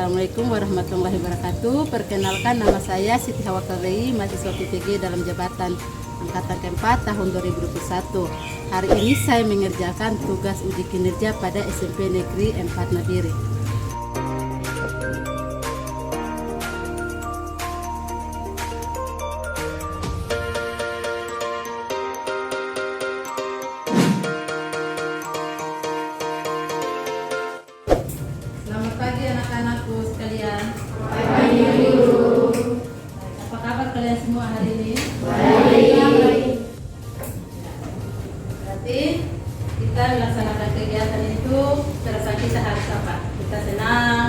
Assalamualaikum warahmatullahi wabarakatuh. Perkenalkan, nama saya Siti Hawa Kawei, mahasiswa PTG dalam jabatan angkatan keempat tahun 2021. Hari ini saya mengerjakan tugas uji kinerja pada SMP Negeri 4 Nabire. Selamat pagi anak-anakku sekalian. Pagi, Guru. Apa kabar kalian semua hari ini? Baik. Berarti kita melaksanakan kegiatan itu terasa kita harus apa? Kita senang,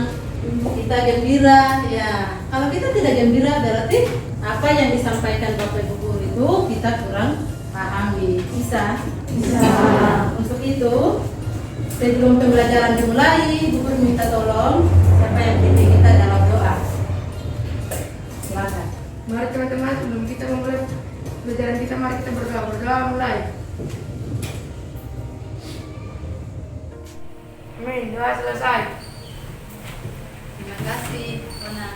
kita gembira. Ya, kalau kita tidak gembira berarti apa yang disampaikan Bapak Ibu guru itu kita kurang pahami. Bisa? Untuk itu, sebelum pembelajaran dimulai, Bu Guru minta tolong siapa yang pimpin kita dalam doa. Silakan. Mari teman-teman, sebelum kita memulai pelajaran kita, mari kita berdoa. Berdoa mulai. Amin. Doa selesai. Terima kasih, Ona.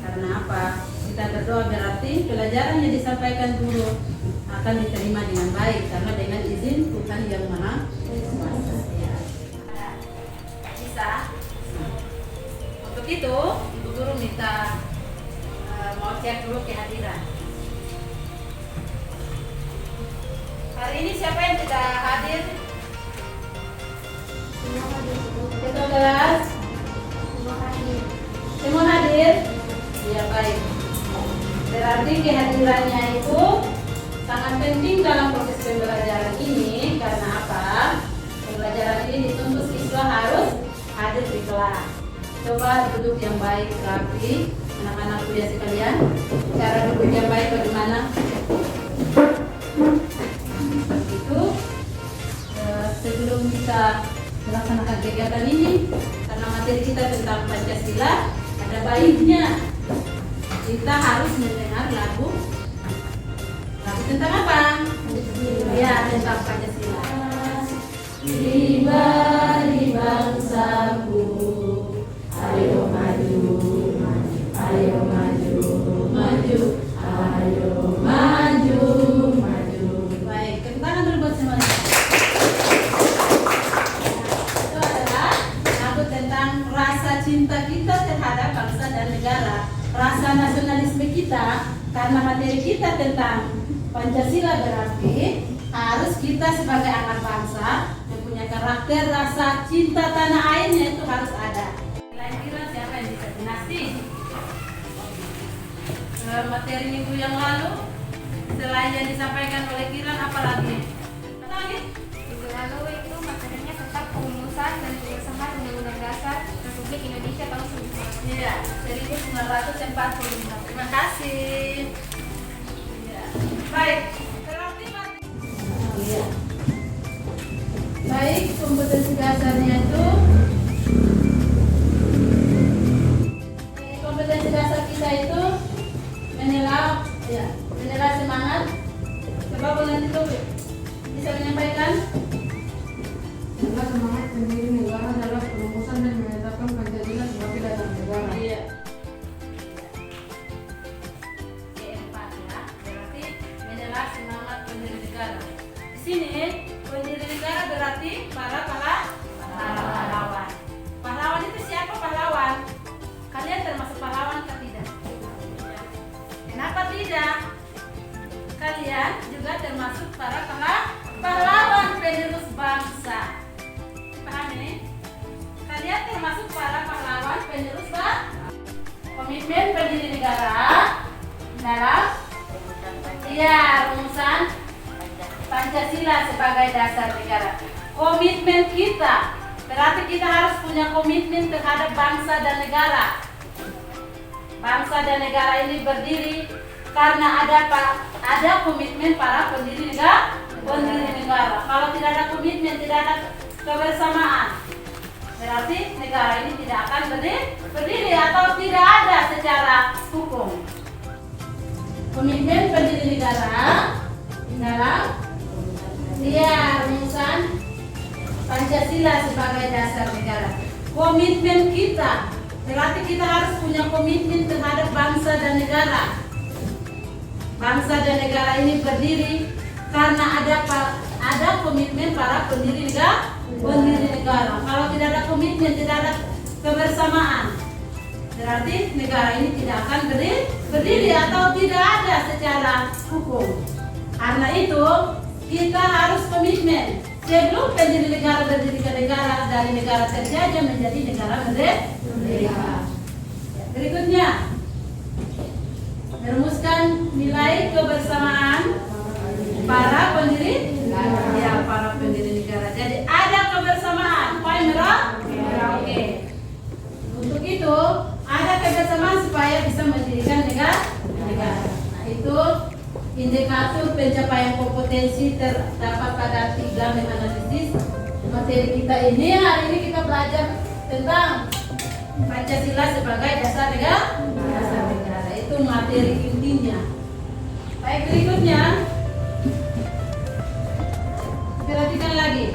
Karena apa? Kita berdoa berarti pelajaran yang disampaikan guru akan diterima dengan baik karena dengan izin Tuhan yang Maha Kuasa. Ya. Bisa. Untuk itu, Ibu Guru minta mau cek dulu kehadiran. Hari ini siapa yang tidak hadir? Ketua kelas? Semua hadir? Ya, baik. Berarti kehadirannya itu sangat penting dalam proses pembelajaran ini. Karena apa? Pembelajaran ini dituntut siswa harus hadir di kelas. Coba duduk yang baik, rapi. Anak-anak kuliah sekalian, cara duduk yang baik bagaimana? Itu sebelum kita melaksanakan kegiatan ini, karena materi kita tentang Pancasila, ada baiknya kita harus mendengar lagu tentang apa? Ya, tentang Pancasila. Di bangsaku, ayo maju, ayo maju, maju, ayo maju, maju. Baik, tepuk tangan dulu buat semuanya. Itu adalah lagu tentang rasa cinta kita terhadap bangsa dan negara, rasa nasionalisme kita, karena materi kita tentang Pancasila berarti harus kita sebagai anak bangsa mempunyai karakter rasa cinta tanah airnya itu harus ada. Kira-kira siapa yang bisa dinasti? Materi minggu yang lalu selain yang disampaikan oleh Kiran apa lagi? Apa lagi? Minggu lalu itu materinya tentang perumusan dan pengesahan Undang-Undang Dasar Republik Indonesia tahun 1945. Terima kasih. Ya. Baik. Berarti iya. Baik, kompetensi dasarnya itu kompetensi dasar kita itu menilai semangat. Coba boleh itu bisa menyampaikan. Adalah semangat pendiri negara dalam perumusan dan menetapkan Pancasila sebagai dasar negara. Iya. Keempat ya, berarti menilai semangat pendiri negara. Di sini pendiri negara berarti para pahlawan. Pahlawan itu siapa pahlawan? Kalian termasuk pahlawan atau tidak? Kenapa tidak? Kalian juga termasuk para pahlawan penerus bangsa. Pahami? Kalian termasuk para pahlawan penerus bangsa. Komitmen pendiri negara dalam rumusan Pancasila sebagai dasar negara. Komitmen kita berarti kita harus punya komitmen terhadap bangsa dan negara. Bangsa dan negara ini berdiri karena ada komitmen para pendiri negara. Kalau tidak ada komitmen, tidak ada kebersamaan, berarti negara ini tidak akan berdiri atau tidak ada secara hukum. Komitmen pendiri negara dalam rumusan Pancasila sebagai dasar negara. Komitmen kita Berarti kita harus punya komitmen terhadap bangsa dan negara. Bangsa dan negara ini berdiri karena ada komitmen para pendiri negara. Kalau tidak ada komitmen, tidak ada kebersamaan, berarti negara ini tidak akan berdiri atau tidak ada secara hukum. Karena itu kita harus komitmen. Sebelum pendiri negara berdiri ke negara, dari negara terjajah menjadi negara merdeka. Berikutnya, merumuskan nilai kebersamaan para pendiri negara. Jadi ada kebersamaan. Poin merah? Oke. Untuk itu ada kebersamaan supaya bisa mendirikan negara. Nah, itu indikator pencapaian kompetensi terdapat pada 3 menganalisis materi kita ini. Hari ini kita belajar tentang Pancasila sebagai dasar negara. Itu materi intinya. Baik, berikutnya perhatikan lagi.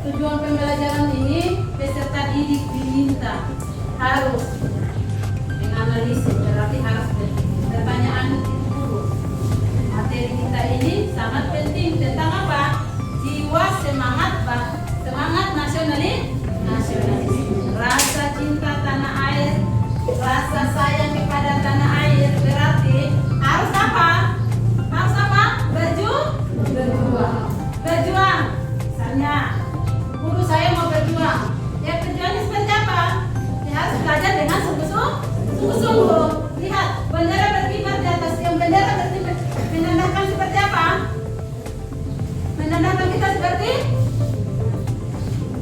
Tujuan pembelajaran ini peserta didik diminta harus menganalisis, berarti harus berpikir. Pertanyaan itu dulu. Materi kita ini sangat penting tentang apa? Jiwa semangat nasionalis, rasa cinta tanah air, rasa sayang kepada tanah air. Berarti harus apa? Harus apa? Berjuang. Misalnya, guru saya mau berjuang. Ya, berjuangnya seperti apa? Ya, harus belajar dengan sungguh-sungguh. Lihat, bendera berkibar di atas. Yang bendera berkibar menandakan seperti apa? Menandakan kita seperti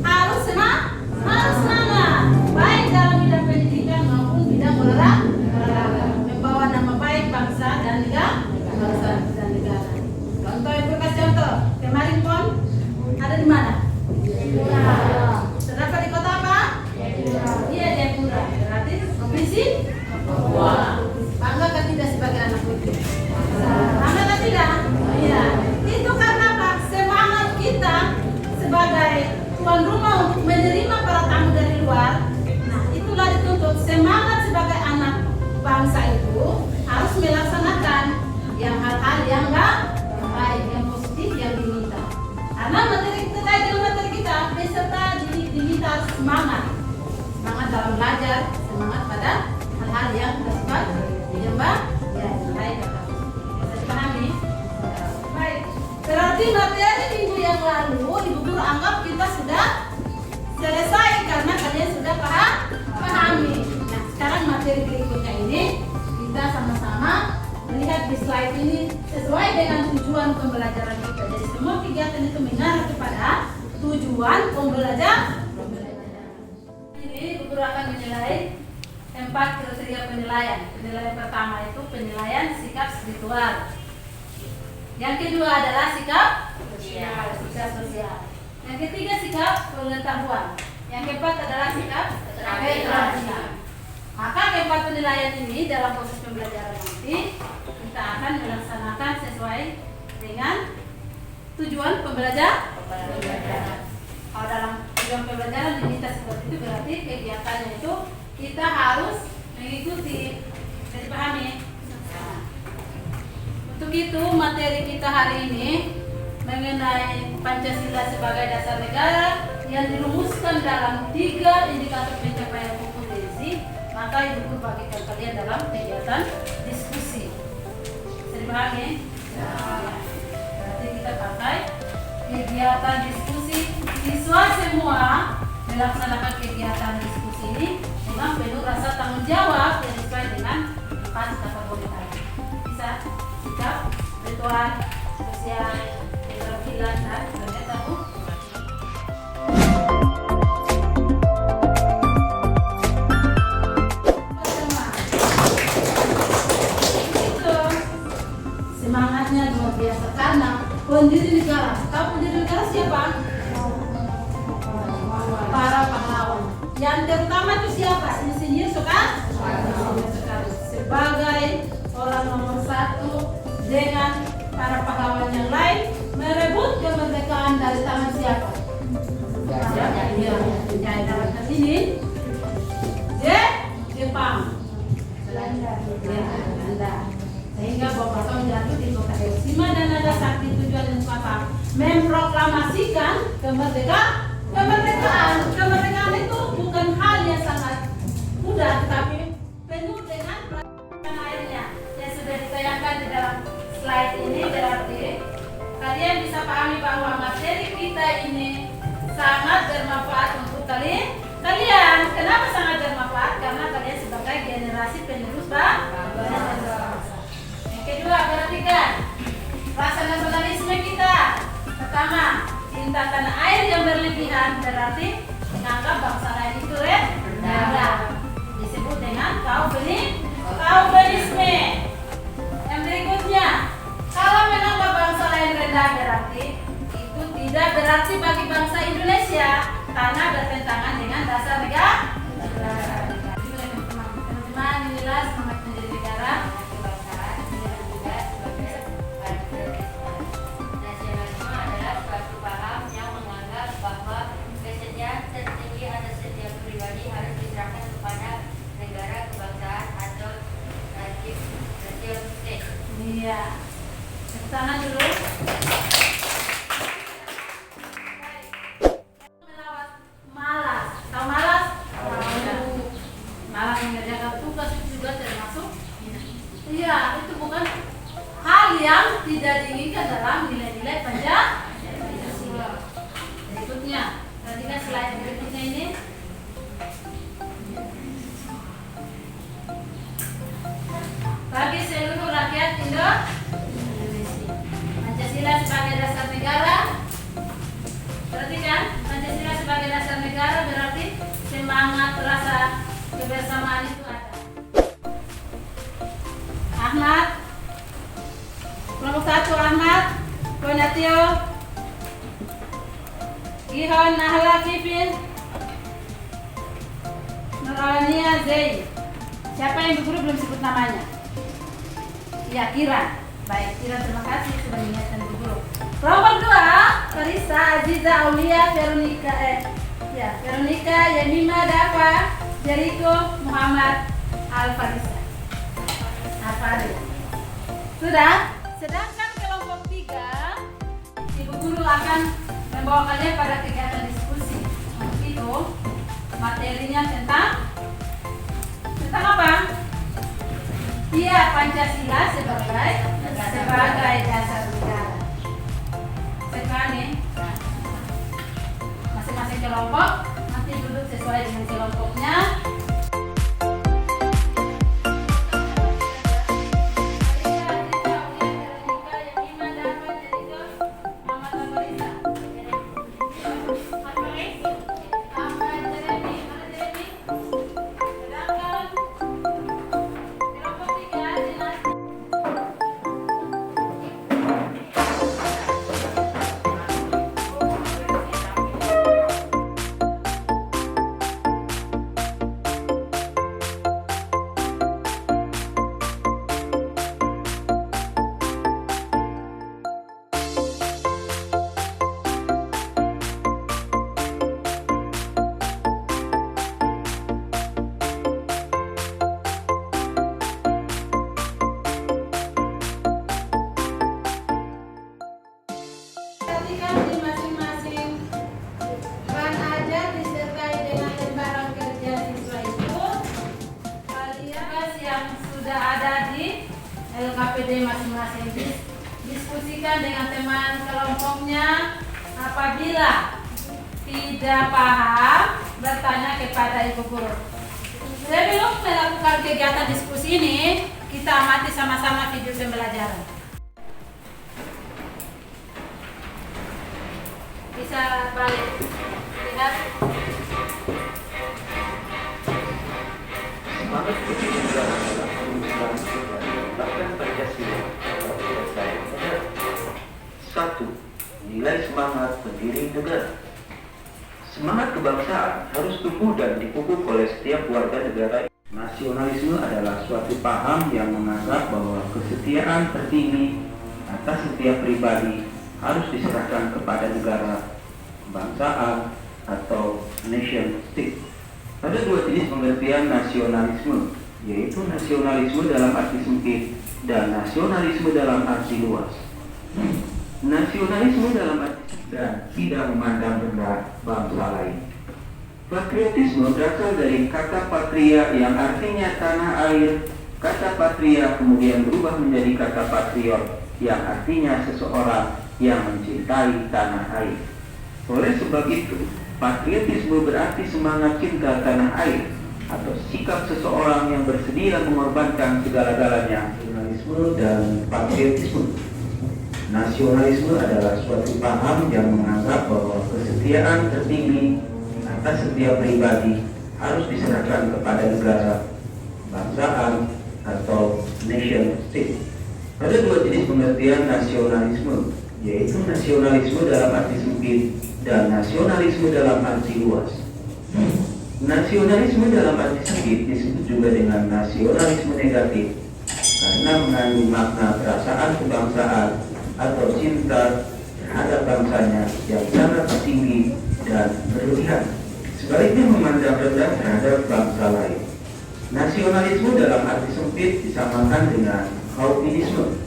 harus semangat. Baik dalam bidang pendidikan maupun bidang olahraga. Membawa nama baik bangsa dan negara. Contoh, ibu kasih contoh. Kemarin PON ada di mana? Terdapat di kota apa? Iya, Jayapura. Berarti provinsi Papua. Bangga kan tidak sebagai anak putri? Bangga kan tidak? Iya. Itu karena apa? Semangat kita sebagai tuan rumah untuk menerima para tamu dari luar. Nah, itulah dituntut. Semangat sebagai anak bangsa itu harus melaksanakan yang hal-hal yang baik, yang positif, yang diminta. Karena materi kita peserta diminta harus semangat dalam belajar, semangat pada hal-hal yang bersifat baik. Bisa dipahami? Baik. Berarti materi minggu yang lalu Ibu Guru anggap kita sudah selesai karena kalian sudah pahami. Nah, sekarang materi berikutnya ini kita sama-sama melihat di slide ini sesuai dengan tujuan pembelajaran kita. Jadi semua kegiatan itu mengarah kepada tujuan pembelajaran. Ini Ibu Guru akan menilai 4 kriteria penilaian. Penilaian pertama itu penilaian sikap spiritual. Yang kedua adalah sikap sosial. Yang ketiga sikap pengetahuan. Yang keempat adalah sikap keterampilan. Maka keempat penilaian ini dalam proses pembelajaran nanti kita akan melaksanakan sesuai dengan tujuan pembelajaran. Kalau dalam tujuan pembelajaran diminta seperti itu, berarti kegiatannya itu kita harus mengikuti. Bisa dipahami? Nah, untuk itu materi kita hari ini mengenai Pancasila sebagai dasar negara yang dirumuskan dalam 3 indikator pencapaian kompetensi. Maka Ibu Guru bagikan kalian dalam kegiatan diskusi. Bisa dipahami? Nah, berarti kita pakai kegiatan diskusi. Siswa semua melaksanakan kegiatan diskusi ini dengan penuh rasa tanggung jawab yang sesuai dengan 4 kategori tadi. Bisa sikap, spiritual, sosial, keterampilan, dan pengetahuan. Semangatnya luar biasa karena pendiri negara. Tahu pendiri negara siapa? Para pahlawan. Yang terutama itu siapa? Insinyur Soekarno. Sebagai orang nomor 1 dengan para pahlawan yang lain merebut kemerdekaan dari tangan siapa? Penjajah. Dalam hal ini Jepang? Belanda. Sehingga Bapak Tom jatuh di kota Hiroshima dan Nagasaki. Tujuan dan apa? Memproklamasikan kemerdekaan. Kemerdekaan itu bukan hal yang sangat mudah, tetapi penuh dengan pelajaran airnya yang sudah ditayangkan di dalam slide ini. Berarti kalian bisa pahami bahwa materi kita ini sangat bermanfaat untuk kalian. Kenapa sangat bermanfaat? Karena kalian sebagai generasi penerus bangsa. Yang kedua, perhatikan rasa nasionalisme kita. Pertama, cinta tanah air yang berlebihan, berarti menganggap bangsa lain itu rendah. Disebut dengan kaubenisme. Yang berikutnya, kalau menganggap bangsa lain rendah, berarti itu tidak berarti bagi bangsa Indonesia karena bertentangan dengan dasar negara. Teman-teman, inilah semangat menjadi negara. Nasionalisme adalah suatu paham yang menganggap bahwa kesetiaan tertinggi atas setiap pribadi harus diserahkan kepada negara kebangsaan atau nation state. Iya. Tepuk tangan dulu. Melawat malas. Tahu malas? Malas mengerjakan tugas itu juga termasuk. Iya, itu bukan hal yang tidak diinginkan dalam nilai-nilai Pancasila. Berikutnya, perhatikan slide berikutnya ini. Bagi seluruh rakyat Indonesia, Pancasila sebagai dasar negara. Perhatikan, Pancasila sebagai dasar negara berarti semangat rasa kebersamaan itu ada. Ahmad, kelompok 1 Ahmad, Konatio, Gihon, Nahla, Pipin, Nurania, Zey. Siapa yang berguru belum sebut namanya? Ya, Kira. Baik, Kira, terima kasih sudah mengingatkan berguru. Kelompok 2, Karisa, Aziza, Aulia, Veronica, Yamima, Dafa, Jericho, Muhammad, Alfarisa. Sudah? Sedangkan kelompok 3, Ibu Guru akan membawa kalian pada kegiatan diskusi. Itu materinya tentang apa? Iya, Pancasila sebagai dasar negara. Sekarang masing-masing kelompok nanti duduk sesuai dengan kelompoknya. Perhatikan di masing-masing peran ajar disertai dengan lembaran kerja siswa itu kalian yang sudah ada di LKPD masing-masing diskusikan dengan teman kelompoknya. Apabila tidak paham, bertanya kepada Ibu Guru. Sebelum melakukan kegiatan diskusi ini, kita amati sama-sama video pembelajaran. Bisa balik lihat. Semangat bernegara adalah perubahan bahkan Pancasila. Satu, nilai semangat pendiri negara. Semangat kebangsaan harus tumbuh dan dipupuk oleh setiap warga negara. Nasionalisme adalah suatu paham yang menganggap bahwa kesetiaan tertinggi atas setiap pribadi harus diserahkan kepada negara, kebangsaan, atau nation state. Ada dua jenis pengertian nasionalisme, yaitu nasionalisme dalam arti sempit dan nasionalisme dalam arti luas. Nasionalisme dalam arti dan tidak memandang rendah bangsa lain. Patriotisme berasal dari kata patria yang artinya tanah air. Kata patria kemudian berubah menjadi kata patriot yang artinya seseorang yang mencintai tanah air. Oleh sebab itu, patriotisme berarti semangat cinta tanah air atau sikap seseorang yang bersedia mengorbankan segala-galanya. Nasionalisme dan patriotisme. Nasionalisme adalah suatu paham yang menganggap bahwa kesetiaan tertinggi atas setiap pribadi harus diserahkan kepada negara, bangsaan, atau nation state. Ada dua jenis pengertian nasionalisme, yaitu nasionalisme dalam arti sempit dan nasionalisme dalam arti luas. Nasionalisme dalam arti sempit disebut juga dengan nasionalisme negatif karena mengandung makna perasaan kebangsaan atau cinta terhadap bangsanya yang sangat tinggi dan berlebihan, sebaliknya memandang rendah terhadap bangsa lain. Nasionalisme dalam arti sempit disamakan dengan chauvinisme.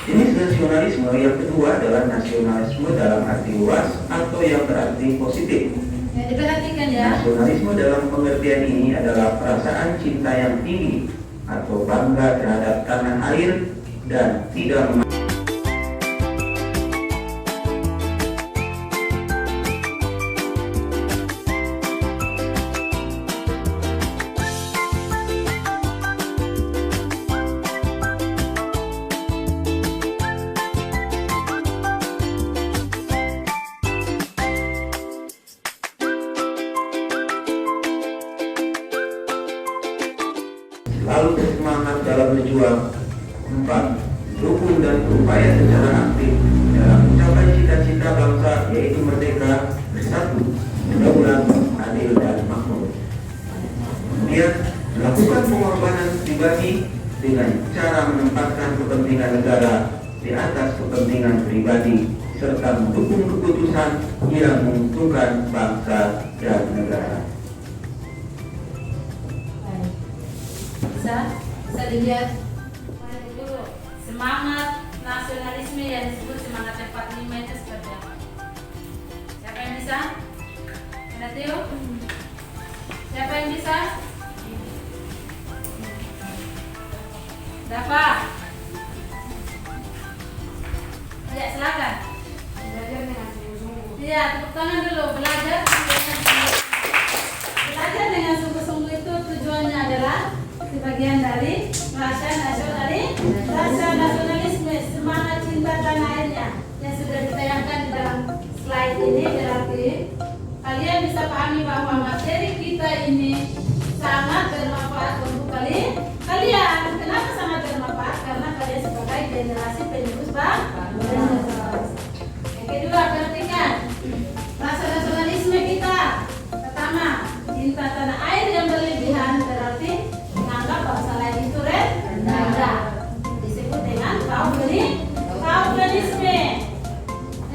Jenis nasionalisme yang kedua adalah nasionalisme dalam arti luas atau yang berarti positif. Ya, diperhatikan ya. Nasionalisme dalam pengertian ini adalah perasaan cinta yang tinggi atau bangga terhadap tanah air dan tidak selalu bersemangat dalam berjuang. 4. Dukung dan berupaya secara aktif dalam mencapai cita-cita bangsa, yaitu merdeka, bersatu, berdaulat, adil, dan makmur. Kemudian, melakukan pengorbanan pribadi dengan cara menempatkan kepentingan negara di atas kepentingan pribadi, serta mendukung keputusan yang menguntungkan bangsa dan negara. Bisa dilihat dulu semangat nasionalisme yang disebut semangat 45 itu seperti apa? Siapa yang bisa? Natio? Siapa yang bisa? Dapat? Ya, silakan. Belajar dengan sungguh-sungguh. Iya, tepuk tangan dulu. Belajar dengan sungguh-sungguh itu tujuannya adalah sebagian dari rasa nasionalisme, semangat cinta tanah airnya yang sudah ditayangkan di dalam slide ini. Berarti kalian bisa pahami bahwa materi kita ini sangat bermanfaat untuk kalian. Kenapa sangat bermanfaat? Karena kalian sebagai generasi penerus bangsa. Yang kedua, perhatikan rasa nasionalisme kita. Pertama, cinta tanah air yang berlebihan berarti menganggap bangsa lain itu rendah. Disebut dengan chauvinisme.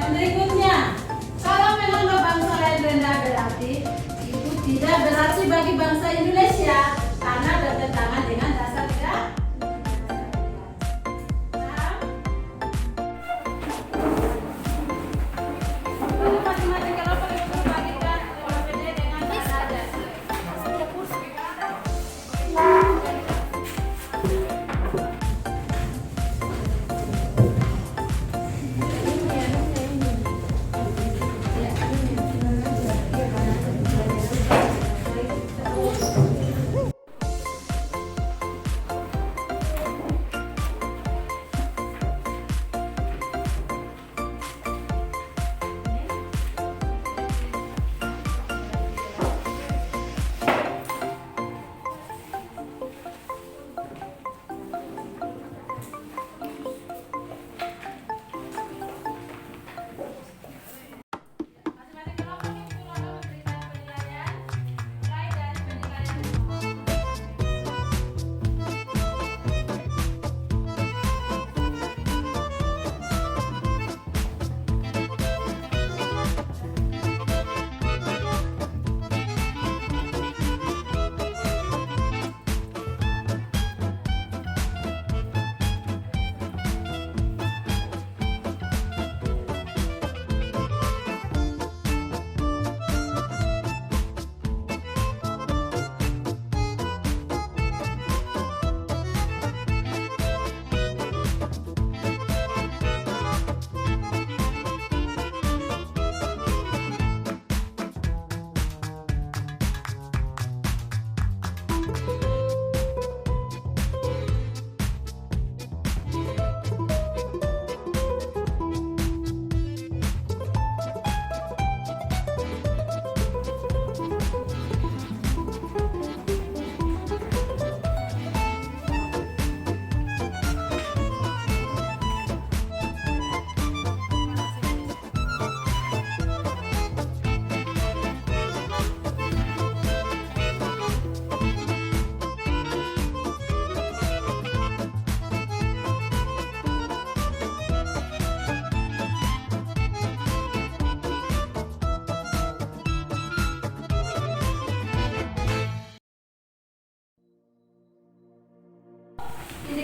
Yang berikutnya, kalau menganggap bangsa lain rendah berarti itu tidak berarti bagi bangsa Indonesia karena bertentangan dengan dasar negara.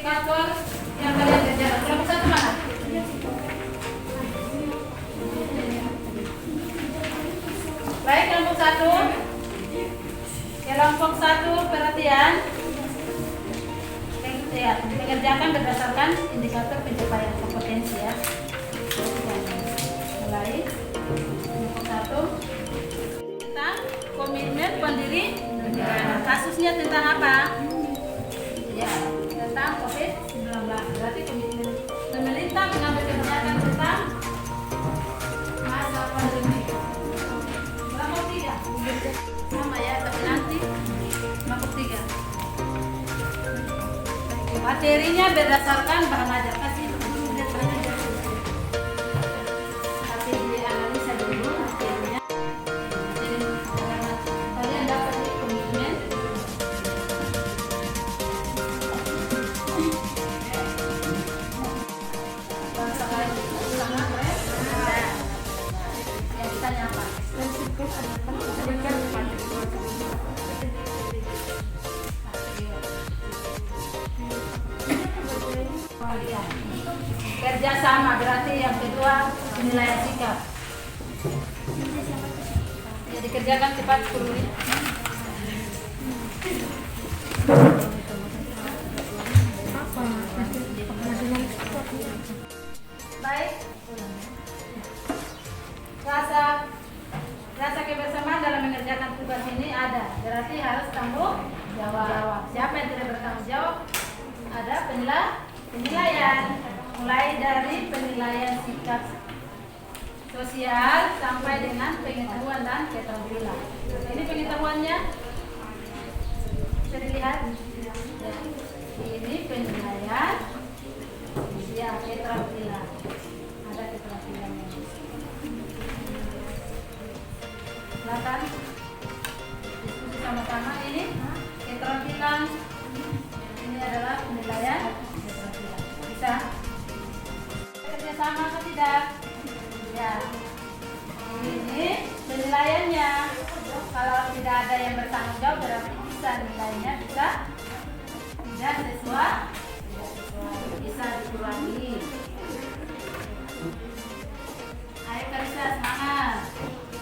indikator yang kalian kerjakan. Kelompok satu mana? Baik, kelompok satu. Kelompok satu perhatian. Dikerjakan berdasarkan indikator pencapaian kompetensi ya. Mulai kelompok satu tentang komitmen pendiri negara. Kasusnya tentang apa? Ya, tentang COVID-19. Berarti komitmen pemerintah mengambil kebijakan tentang masa pandemi. Kelompok tiga sama ya, tapi nanti kelompok tiga. Materinya berdasarkan bahan ajar. Kasih lihat banyak ya. Tapi dianalisa dulu materinya. Jadi kalian dapat di komitmen. Bangsa lain sama keren. Yang ditanya apa? Kerjasama berarti yang kedua penilaian sikap. Ya, dikerjakan cepat 10 menit. Baik. Rasa kebersamaan dalam mengerjakan tugas ini ada. Berarti harus tanggung jawab. Siapa yang tidak bertanggung jawab? Ada penilaian. Mulai dari penilaian sikap sosial sampai dengan pengetahuan dan keterampilan. Ini pengetahuannya bisa dilihat. Ini penilaian ya keterampilan. Ada keterampilannya. Silakan diskusi sama-sama. Ini keterampilan. Ini adalah penilaian keterampilan. Bisa sama atau tidak? Ya. Ini penilaiannya. Kalau tidak ada yang bertanggung jawab berarti bisa nilainya bisa tidak sesuai, bisa dikurangi. Ayo Karisa semangat.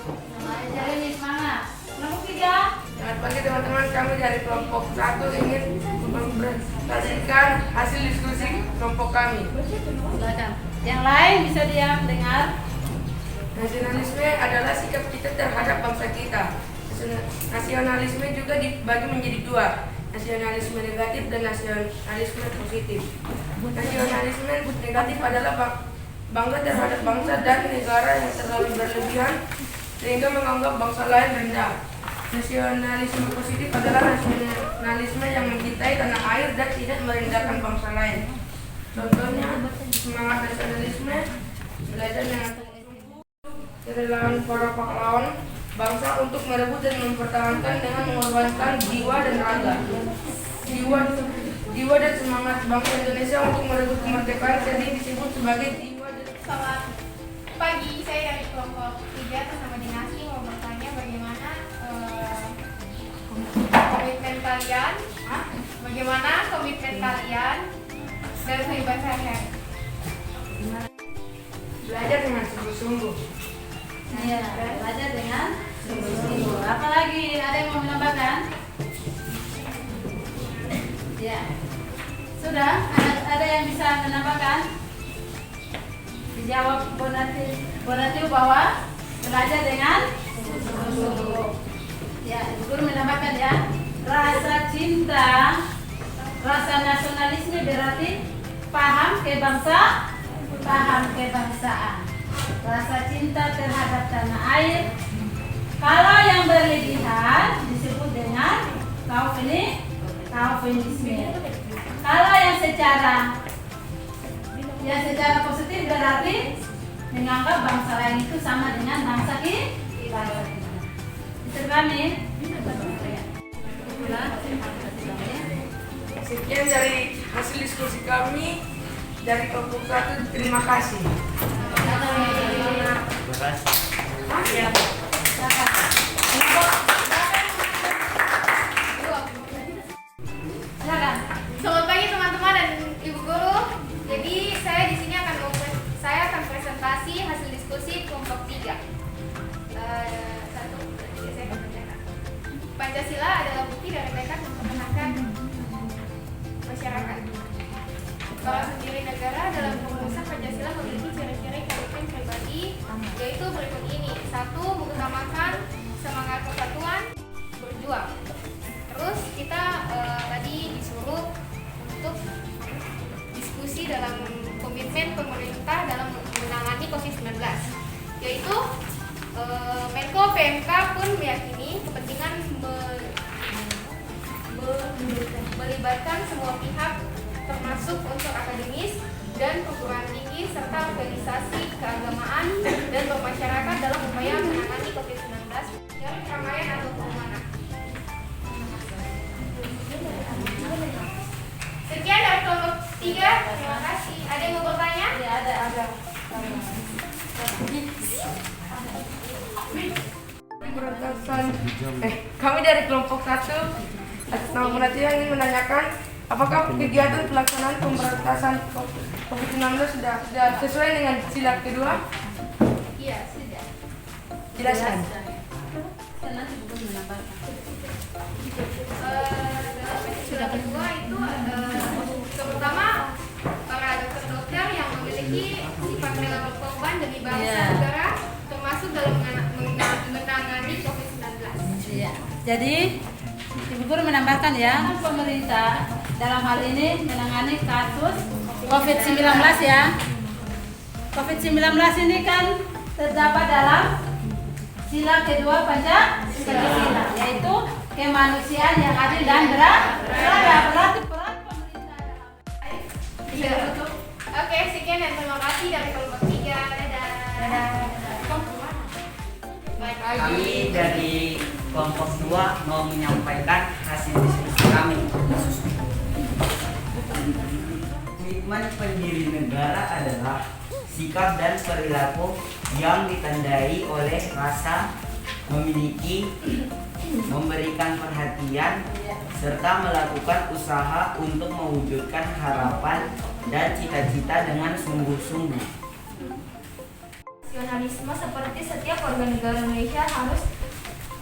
Semangat Jeremy semangat. Kelompok 3. Selamat pagi teman-teman, kami dari kelompok 1 ingin mempresentasikan hasil diskusi kelompok kami. Silakan. Yang lain bisa diam dengar. Nasionalisme adalah sikap kita terhadap bangsa kita. Nasionalisme juga dibagi menjadi dua, nasionalisme negatif dan nasionalisme positif. Nasionalisme negatif adalah bangga terhadap bangsa dan negara yang terlalu berlebihan sehingga menganggap bangsa lain rendah. Nasionalisme positif adalah nasionalisme yang mencintai tanah air dan tidak merendahkan bangsa lain. Contohnya, semangat nasionalisme belajar dengan sungguh-sungguh, kerelaan para pahlawan bangsa untuk merebut dan mempertahankan dengan mengorbankan jiwa dan raga. Jiwa dan semangat bangsa Indonesia untuk merebut kemerdekaan sering disebut sebagai jiwa dan... Selamat pagi, saya dari kelompok 3 atas nama Dinasti mau bertanya bagaimana komitmen kalian, dalam kehidupan sehari-hari. Belajar dengan sungguh-sungguh. Iya, belajar dengan sungguh-sungguh. Apalagi ada yang mau menambahkan? Ya, sudah. Ada yang bisa menambahkan? Dijawab Bonatiu bahwa belajar dengan sungguh-sungguh. Ya, guru menambahkan ya. Rasa cinta, rasa nasionalisme berarti paham kebangsaan. Rasa cinta terhadap tanah air. Kalau yang berlebihan disebut dengan kaufinisme. Kalau yang secara positif berarti menganggap bangsa lain itu sama dengan bangsa kita. Diterpahami? Sekian dari hasil diskusi kami dari kelompok 1. Terima kasih. Silakan. Selamat pagi teman-teman dan Pancasila adalah bukti dari tekad mempertahankan masyarakat. Kalau pendiri negara dalam perumusan Pancasila memiliki ciri-ciri komitmen pribadi, yaitu berikut ini. 1. Mengutamakan semangat persatuan, berjuang. Terus kita tadi disuruh untuk diskusi dalam komitmen pemerintah dalam menangani COVID-19, yaitu Menko PMK pun meyakini kepentingan melibatkan semua pihak termasuk unsur akademis dan perguruan tinggi serta organisasi keagamaan dan bermasyarakat dalam upaya menangani COVID-19 dari keramaian atau kerumunan. Sekian dari kelompok 3, terima kasih. Ada yang mau bertanya? Ya, ada. Kami dari kelompok 1 atas nama penelitian ingin menanyakan apakah kegiatan pelaksanaan pemberantasan COVID-19 sudah sesuai dengan sila kedua? Iya, sudah. Jelaskan. Nanti bukan menambahkan. Sudah kedua itu terutama para dokter-dokter yang memiliki sifat rela berkorban demi bangsa Iya. negara termasuk dalam menangani COVID-19. Iya. Jadi Ibu Guru menambahkan ya, pemerintah dalam hal ini menangani kasus COVID-19 ya. COVID-19 ini kan terdapat dalam sila kedua Pancasila, yaitu kemanusiaan yang adil dan beradab. Berarti peran pemerintah dalam Iya. Oke, sekian dan terima kasih dari kelompok 3. Dadah. Kami dari kelompok 2 mau menyampaikan hasil diskusi kami. Komitmen pendiri negara adalah sikap dan perilaku yang ditandai oleh rasa memiliki, memberikan perhatian, serta melakukan usaha untuk mewujudkan harapan dan cita-cita dengan sungguh-sungguh. Nasionalisme seperti setiap warga negara Indonesia harus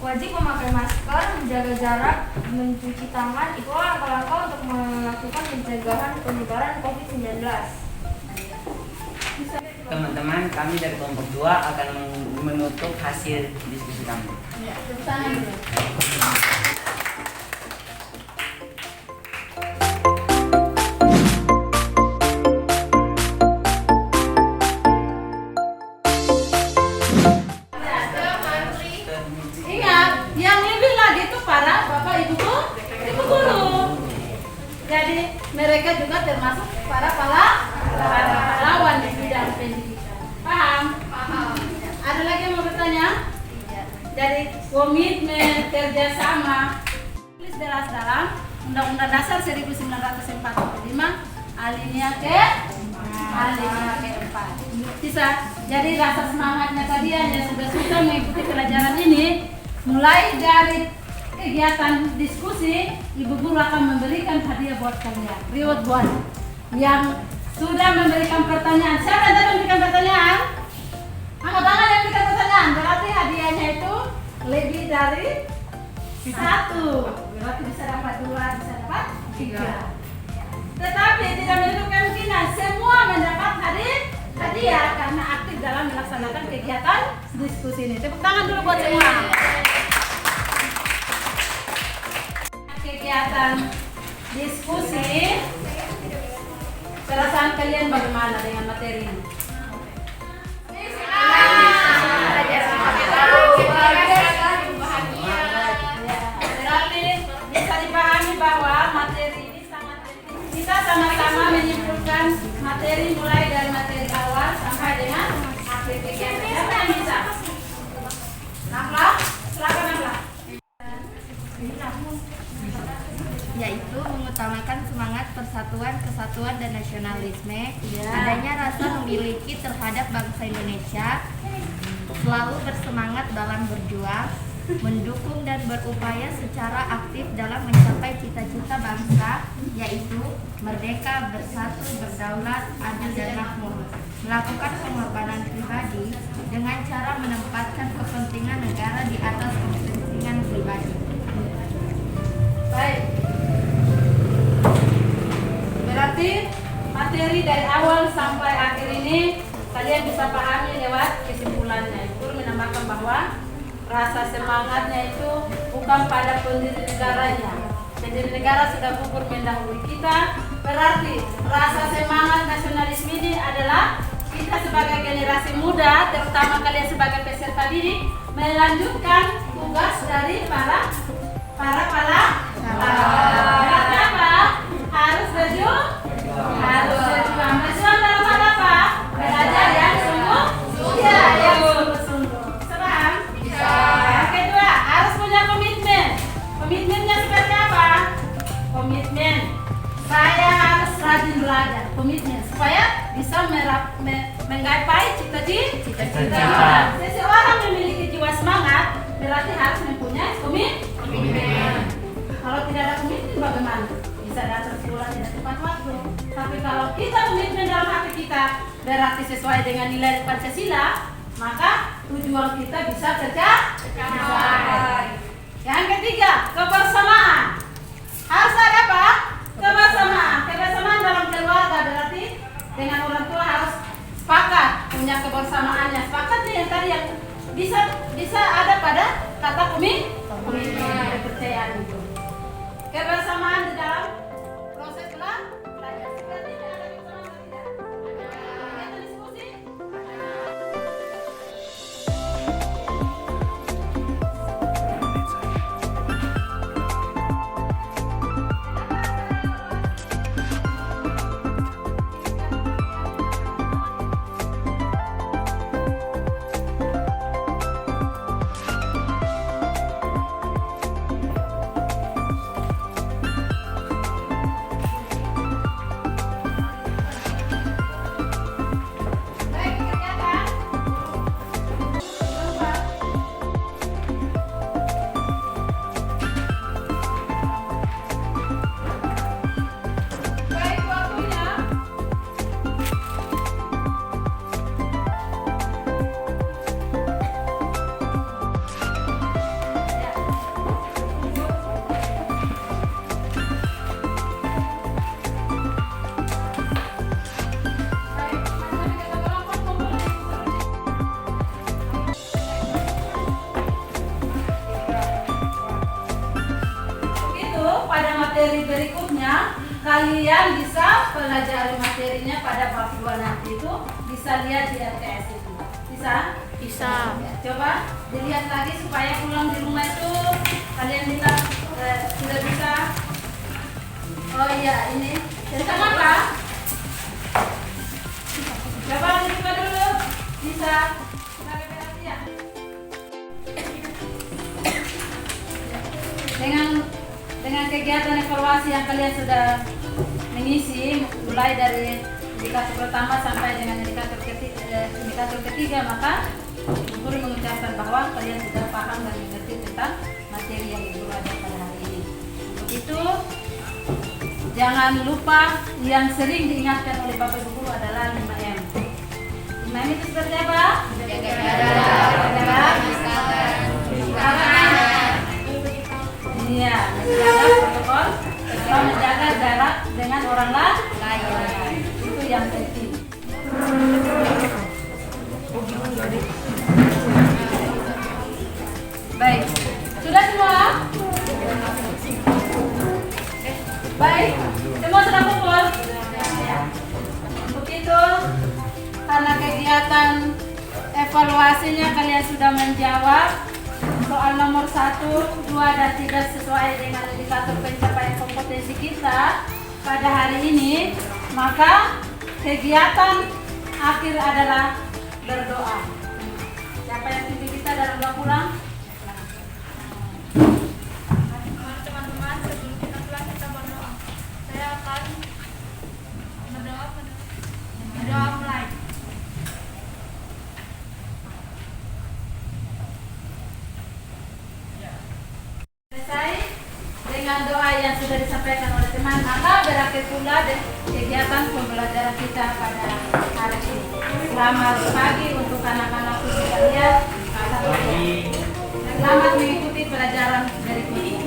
wajib memakai masker, menjaga jarak, mencuci tangan. Itu langkah-langkah untuk melakukan pencegahan penyebaran COVID-19. Teman-teman, kami dari kelompok 2 akan menutup hasil diskusi kami. Ya, tepuk tangan dulu. Ingat, yang lebih lagi itu para Bapak Ibu Guru. Jadi mereka juga termasuk para pahlawan di bidang pendidikan. Paham? Paham. Ada lagi yang mau bertanya? Jadi komitmen kerjasama tulis jelas dalam Undang-Undang Dasar 1945 alinea ke-4. Bisa. Jadi rasa semangatnya kalian yang sudah mengikuti pelajaran ini, mulai dari kegiatan diskusi, Ibu Guru akan memberikan hadiah buat kalian, reward buat yang sudah memberikan pertanyaan. Siapa yang tadi memberikan pertanyaan? Angkat tangan yang memberikan pertanyaan. Berarti hadiahnya itu lebih dari 1. Berarti bisa dapat 2, bisa dapat 3. Tetapi tidak menutup kemungkinan semua mendapat hadiah karena aktif dalam melaksanakan kegiatan diskusi ini. Tepuk tangan dulu buat semua. Kegiatan diskusi, perasaan kalian bagaimana dengan materi ini? Berarti bisa dipahami bahwa materi ini sangat penting. Kita sama-sama menyimpulkan materi mulai dari materi awal sampai dengan akhir kegiatan. Siapa yang bisa? Nafla, silakan Nafla. Yaitu mengutamakan semangat persatuan, kesatuan, dan nasionalisme, Ya. adanya rasa memiliki terhadap bangsa Indonesia, selalu bersemangat dalam berjuang, mendukung dan berupaya secara aktif dalam mencapai cita-cita bangsa, yaitu merdeka, bersatu, berdaulat, adil, dan makmur, melakukan pengorbanan pribadi dengan cara menempatkan kepentingan negara di atas kepentingan pribadi. Baik. Berarti materi dari awal sampai akhir ini kalian bisa pahami lewat kesimpulannya. Guru menambahkan bahwa rasa semangatnya itu bukan pada pendiri negaranya. Pendiri negara sudah gugur mendahului kita. Berarti rasa semangat nasionalisme ini adalah kita sebagai generasi muda, terutama kalian sebagai peserta didik, melanjutkan tugas dari para berarti apa? Harus berjuang. Berjuang dalam hal apa? Belajar yang sungguh-sungguh. Yang sungguh-sungguh. Paham? Bisa. Yang kedua, harus punya komitmen. Komitmennya seperti apa? Komitmen. Saya harus rajin belajar. Komitmen supaya bisa menggapai cita-cita. Seseorang memiliki jiwa semangat berarti harus mempunyai komitmen. Kalau tidak ada komitmen bagaimana? Bisa datang sekolah tidak tepat waktu. Tapi kalau kita komitmen dalam hati kita berarti sesuai dengan nilai Pancasila, maka tujuan kita bisa tercapai. Yang ketiga, kebersamaan. Harus ada apa? Kebersamaan. Kebersamaan dalam keluarga berarti dengan orang tua harus sepakat punya kebersamaannya. Sepakatnya yang tadi yang bisa ada pada kata komitmen, kepercayaan itu. Kebersamaan di dalam proses belajar. Sepertinya ada kebersamaan atau tidak? Kita diskusi. Baik, kerjakan. Coba. Baik, waktunya. Baik, mari kita kelompok kumpul. Begitu, pada materi berikutnya kalian bisa pelajari materinya pada bab 2 nanti itu bisa lihat di RTS itu. Bisa? Bisa. Ya, coba dilihat lagi supaya pulang di rumah itu kalian lihat sudah bisa. Oh iya, ini tentang apa? Coba dibuka dulu. Bisa. Pakai perhatian. Dengan kegiatan evaluasi yang kalian sudah mengisi mulai dari indikator pertama sampai dengan indikator ketiga, maka guru mengucapkan bahwa kalian sudah paham dan mengerti tentang materi yang guru ajar pada hari ini. Untuk itu jangan lupa yang sering diingatkan oleh Bapak Ibu guru adalah 5M. 5M itu seperti apa? Jaga jarak, Iya, menjaga protokol, serta menjaga jarak dengan orang lain. Itu yang penting. Baik, sudah semua? Baik, semua sudah kumpul? Untuk itu, karena kegiatan evaluasinya kalian sudah menjawab soal nomor 1, 2, dan 3 sesuai dengan indikator pencapaian kompetensi kita pada hari ini, maka kegiatan akhir adalah berdoa. Siapa yang pimpin kita dalam doa pulang? Teman-teman, sebelum kita pulang kita berdoa. Saya akan berdoa mulai. Selesai dengan doa yang sudah disampaikan oleh teman, maka berakhir pula kegiatan pembelajaran kita pada hari ini. Selamat pagi untuk anak-anakku sekalian. Selamat mengikuti pelajaran berikutnya.